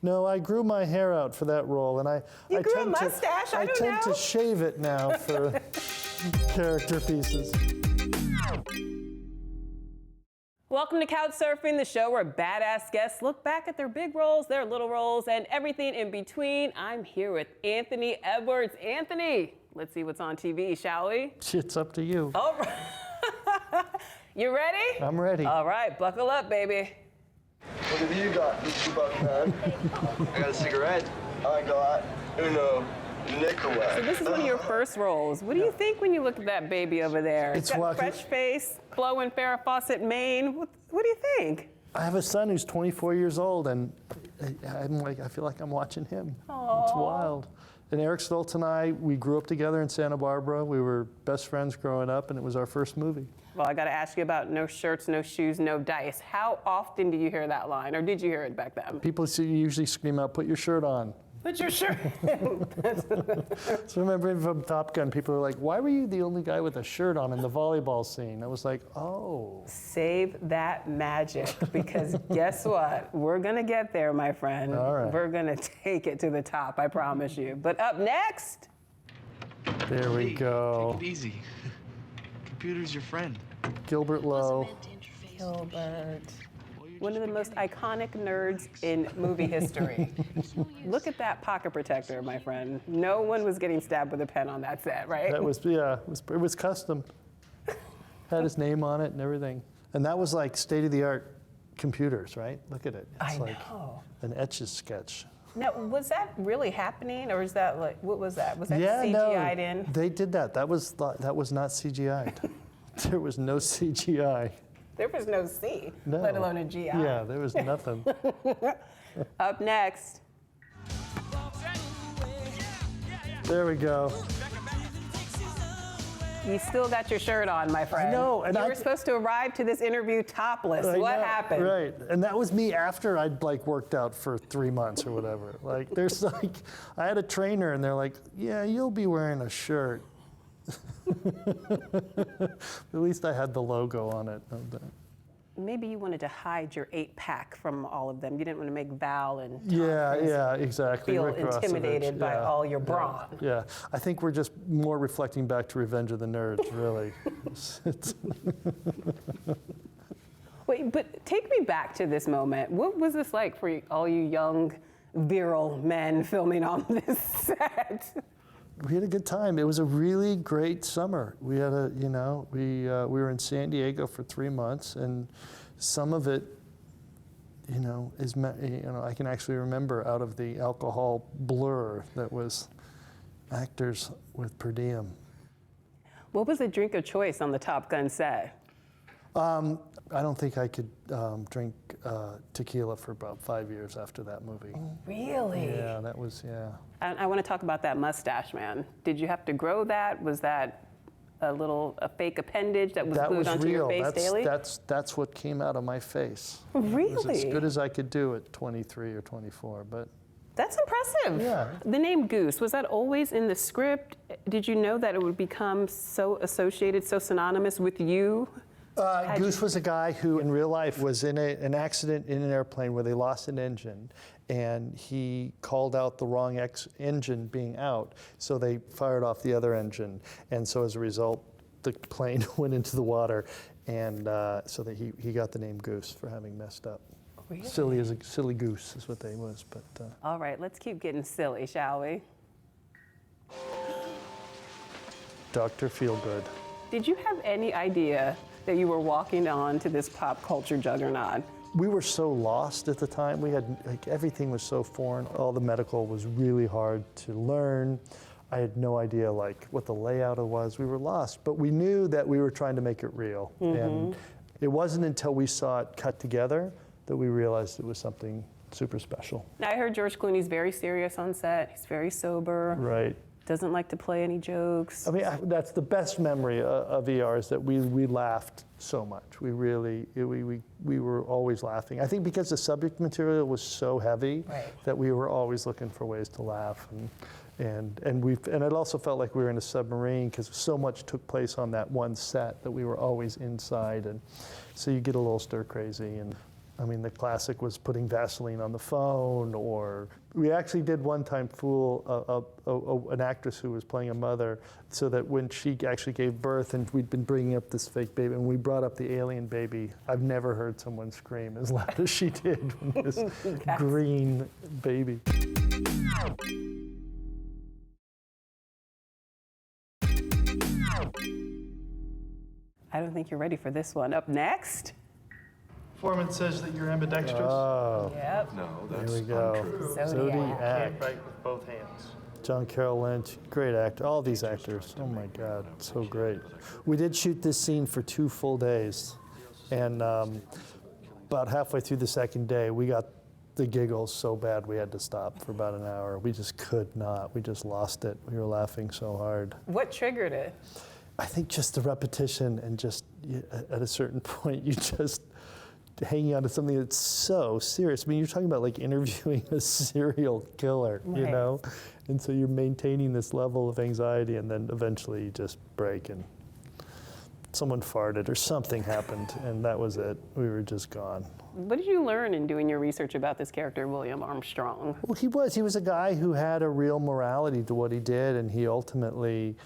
No, I grew my hair out for that role, and I grew a mustache? I don't tend know. to shave it now for character pieces. Welcome to Couch Surfing, the show where badass guests look back at their big roles, their little roles, and everything in between. I'm here with Anthony Edwards. Anthony, let's see what's on TV, shall we? It's up to you. All right. You ready? I'm ready. All right, buckle up, baby. What have you got, Mr. Buckman? I got a cigarette. I got Uno Nicolette. So this is one of your first roles. What do you think when you look at that baby over there? It's got walking- fresh face, flowing Farrah Fawcett mane. What do you think? I have a son who's 24 years old, and I feel like I'm watching him. Aww. It's wild. And Eric Stoltz and I, we grew up together in Santa Barbara. We were best friends growing up, and it was our first movie. Well, I got to ask you about no shirts, no shoes, no dice. How often do you hear that line, or did you hear it back then? People usually scream out, "Put your shirt on." Put your shirt. So remember from Top Gun, people were like, "Why were you the only guy with a shirt on in the volleyball scene?" I was like, "Oh." Save that magic, because guess what? We're going to get there, my friend. All right. We're going to take it to the top, I promise you. But up next. There we go. Take it easy. Computer's your friend. Gilbert Lowe. Gilbert. One of the most iconic nerds in movie history. Look at that pocket protector, my friend. No one was getting stabbed with a pen on that set, right? That was, yeah, it was custom. Had his name on it and everything. And that was like state-of-the-art computers, right? Look at it. It's I like know. an Etch-a-Sketch. Now, was that really happening, or is that like, what was that? Was that Yeah, CGI'd no, in? they did that. That was not CGI'd. There was no CGI. There was no C, No. let alone a GI. Yeah, there was nothing. Up next. There we go. You still got your shirt on, my friend. I know, and you I- were supposed to arrive to this interview topless. I What know, happened? Right, and that was me after I'd like worked out for 3 months or whatever. Like, there's like, I had a trainer and they're like, "Yeah, you'll be wearing a shirt." At least I had the logo on it. Maybe you wanted to hide your 8-pack from all of them. You didn't want to make Val and Tom Yeah, Cruise yeah, exactly. feel Rick Rossovich, intimidated by yeah, all your brawn. Yeah, I think we're just more reflecting back to Revenge of the Nerds, really. Wait, but take me back to this moment. What was this like for all you young, virile men filming on this set? We had a good time. It was a really great summer. We had we were in San Diego for 3 months, and some of it, I can actually remember out of the alcohol blur that was actors with per diem. What was the drink of choice on the Top Gun set? I don't think I could drink tequila for about 5 years after that movie. Really? Yeah, that was, yeah. I want to talk about that mustache, man. Did you have to grow that? Was that a fake appendage that was glued onto your face daily? That's what came out of my face. Really? It was as good as I could do at 23 or 24, but. That's impressive. Yeah. The name Goose, was that always in the script? Did you know that it would become so associated, so synonymous with you? Goose was a guy who in real life was in an accident in an airplane where they lost an engine, and he called out the wrong engine being out, so they fired off the other engine, and so as a result the plane went into the water, and so that he got the name Goose for having messed up. Really? Silly goose is what they was, but. All right, let's keep getting silly, shall we? Dr. Feelgood. Did you have any idea that you were walking on to this pop culture juggernaut? We were so lost at the time. We had, everything was so foreign. All the medical was really hard to learn. I had no idea what the layout was. We were lost, but we knew that we were trying to make it real. Mm-hmm. And it wasn't until we saw it cut together that we realized it was something super special. Now, I heard George Clooney's very serious on set. He's very sober. Right. Doesn't like to play any jokes. I mean, that's the best memory of ER is that we laughed so much. We really, we were always laughing. I think because the subject material was so heavy that we were always looking for ways to laugh. And it also felt like we were in a submarine because so much took place on that one set that we were always inside. And so you get a little stir crazy. And I mean, the classic was putting Vaseline on the phone, or we actually did one time fool an actress who was playing a mother, so that when she actually gave birth and we'd been bringing up this fake baby and we brought up the alien baby, I've never heard someone scream as loud as she did when this green baby. I don't think you're ready for this one. Up next. Foreman says that you're ambidextrous. Oh. Yep. No, Here that's we go. untrue. Zodiac. Right with both hands. John Carroll Lynch, great actor. All these actors, oh my God, so great. We did shoot this scene for 2 full days, and about halfway through the second day, we got the giggles so bad we had to stop for about an hour. We just could not. We just lost it. We were laughing so hard. What triggered it? I think just the repetition, and just at a certain point, you just hanging on to something that's so serious. I mean, you're talking about like interviewing a serial killer, you Right. know? And so you're maintaining this level of anxiety, and then eventually you just break and someone farted or something happened, and that was it. We were just gone. What did you learn in doing your research about this character, William Armstrong? Well, he was a guy who had a real morality to what he did, and he ultimately,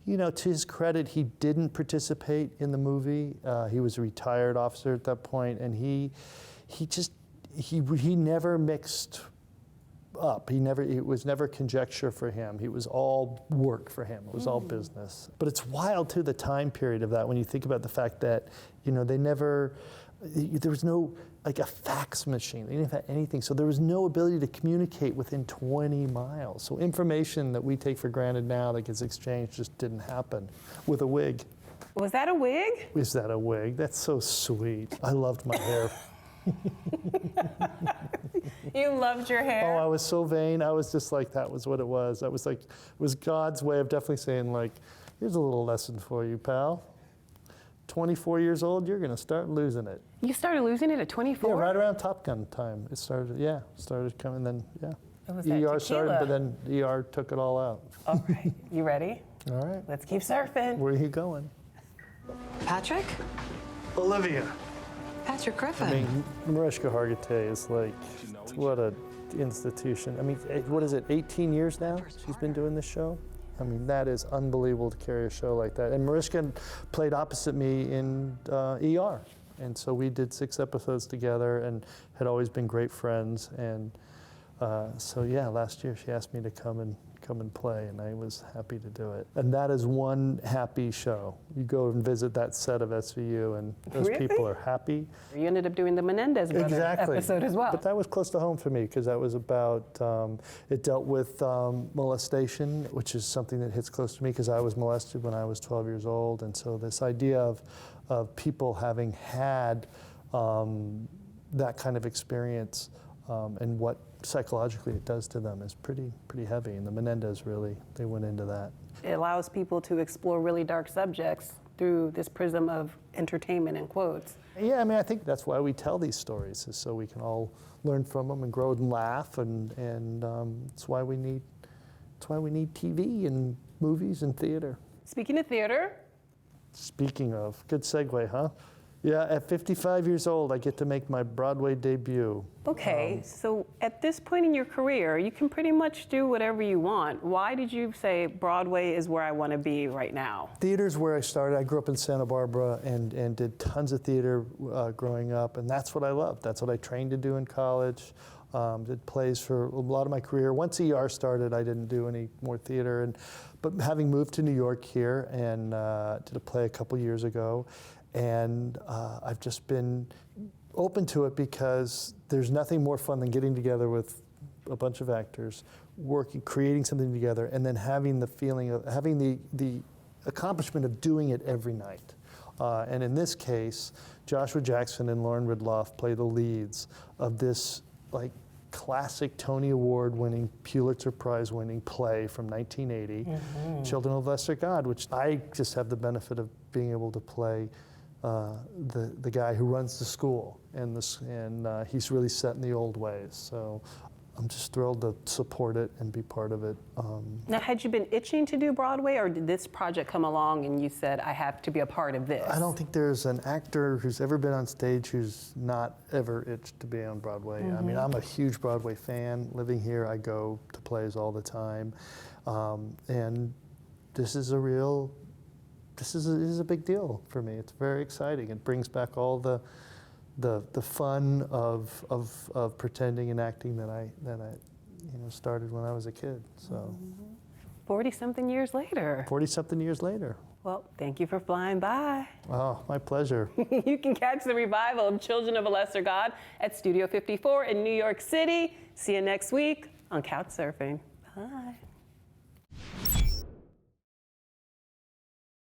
you know, to his credit, he didn't participate in the movie. He was a retired officer at that point, and he never mixed up. It was never conjecture for him. It was all work for him. It was all business. But it's wild too, the time period of that, when you think about the fact that, you know, there was no like a fax machine. They didn't have anything. So there was no ability to communicate within 20 miles. So information that we take for granted now that gets exchanged just didn't happen with a wig. Was that a wig? Is that a wig? That's so sweet. I loved my hair. You loved your hair? Oh, I was so vain. I was just like, that was what it was. I was like, it was God's way of definitely saying, like, here's a little lesson for you, pal. 24 years old, you're gonna start losing it. You started losing it at 24? Yeah, right around Top Gun time. It started coming, then, yeah. What was that, ER started, tequila? but then ER took it all out. All right, you ready? All right, Let's keep surfing. where are you going? Patrick? Olivia. Patrick Griffin. I mean, Mariska Hargitay is like, what a institution. I mean, what is it, 18 years now she's been doing this show? I mean, that is unbelievable to carry a show like that. And Mariska played opposite me in ER. And so we did 6 episodes together and had always been great friends. And so yeah, last year she asked me to come and play, and I was happy to do it. And that is one happy show. You go and visit that set of SVU, and those Really? people are happy. You ended up doing the Menendez brothers episode as well. But that was close to home for me, because that was about, it dealt with molestation, which is something that hits close to me, because I was molested when I was 12 years old. And so this idea of people having had that kind of experience and what psychologically it does to them is pretty heavy. And the Menendez really, they went into that. It allows people to explore really dark subjects through this prism of entertainment, in quotes. Yeah, I mean, I think that's why we tell these stories, is so we can all learn from them and grow and laugh, and it's why we need TV and movies and theater. Speaking of theater, Speaking of, good segue, huh? Yeah, at 55 years old, I get to make my Broadway debut. okay, so at this point in your career, you can pretty much do whatever you want. Why did you say Broadway is where I want to be right now? Theater's where I started. I grew up in Santa Barbara and did tons of theater growing up, and that's what I loved. That's what I trained to do in college. Did plays for a lot of my career. Once ER started, I didn't do any more theater. But having moved to New York here and did a play a couple years ago, and I've just been open to it, because there's nothing more fun than getting together with a bunch of actors, working, creating something together, and then having the feeling of having the accomplishment of doing it every night. And in this case, Joshua Jackson and Lauren Ridloff play the leads of this like classic Tony Award-winning, Pulitzer Prize-winning play from 1980, Children of Lesser God, which I just have the benefit of being able to play the guy who runs the school, and he's really set in the old ways. So I'm just thrilled to support it and be part of it. Now, had you been itching to do Broadway, or did this project come along and you said, I have to be a part of this? I don't think there's an actor who's ever been on stage who's not ever itched to be on Broadway. I mean, I'm a huge Broadway fan. Living here, I go to plays all the time. And this is a big deal for me. It's very exciting. It brings back all the fun of pretending and acting that I started when I was a kid. So 40-something years later. 40-something years later. Well, thank you for flying by. Oh, my pleasure. You can catch the revival of Children of a Lesser God at Studio 54 in New York City. See you next week on Couch Surfing. Bye.